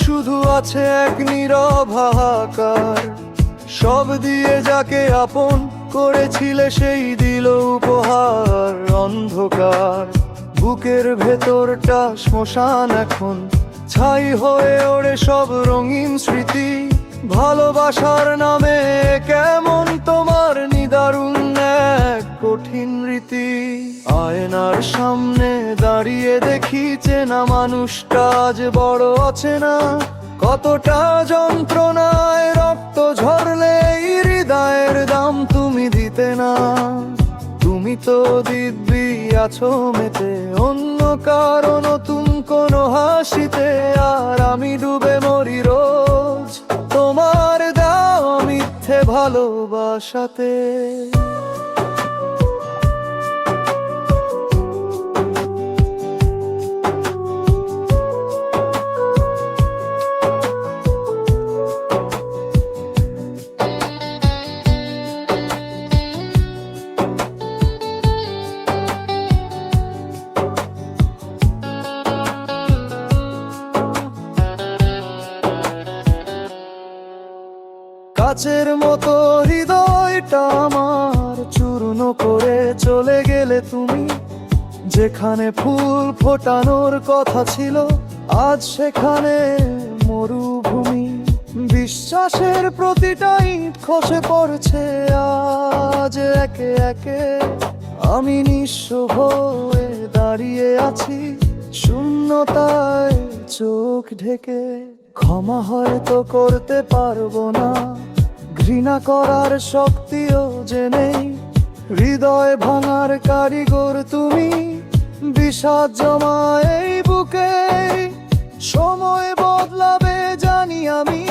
শুধু আছে এক নীরব হাহাকার। সব দিয়ে যাকে আপন করেছিলে সেই দিল উপহার অন্ধকার। বুকের ভেতরটা শ্মশান এখন, ছাই হয়ে ওড়ে সব রঙিন স্মৃতি। ভালোবাসার নামে কেমন তোমার নিদারুণ এক কঠিন রীতি। আয়নার সামনে দাঁড়িয়ে দেখি চেনা মানুষটা আজ বড় অচেনা। কতটা যন্ত্রণায় রক্ত ঝরলে এই হৃদয়ের দাম তুমি দিতে না। তুমি তো দিব্যি আছো মেতে অন্য কারো নতুন কোনো হাসিতে। আর আমি ডুবে মরি রোজ তোমার দেওয়া মিথ্যে ভালোবাসাতে। কাচের মতো হৃদয়টা আমার চূর্ণ করে চলে গেলে তুমি। যেখানে ফুল ফোটানোর কথা ছিল আজ সেখানে মরুভূমি। বিশ্বাসের প্রতিটা ইট খসে পড়ছে আজ একে একে। আমি নিঃস্ব হয়ে দাঁড়িয়ে আছি শূন্যতায় চোখ ঢেকে। ক্ষমা হয়তো করতে পারবো না, ঘৃণা করার শক্তিও যে নেই। হৃদয় ভাঙার কারিগর তুমি, বিষাদ জমায় এই বুকে। সময় বদলাবে জানি আমি,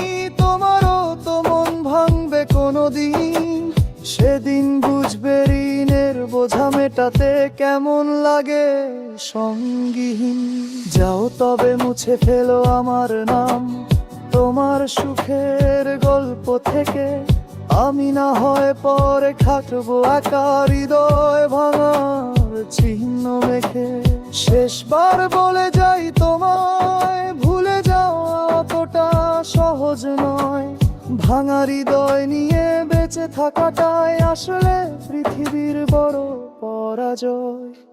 তোমারও তো মন ভাঙবে কোনোদিন। সেদিন বুঝবে ঋণের বোঝা মেটাতে কেমন লাগে সঙ্গীহীন। যাও তবে মুছে ফেলো আমার নাম তোমার সুখের গল্প থেকে। আমি না হয় পরে থাকবো একা হৃদয় ভাঙার চিহ্ন মেখে। শেষবার বলে যাই তোমায়, ভুলে যাওয়া অতটা সহজ নয়। ভাঙা হৃদয় নিয়ে বেঁচে থাকাটাই আসলে পৃথিবীর বড় পরাজয়।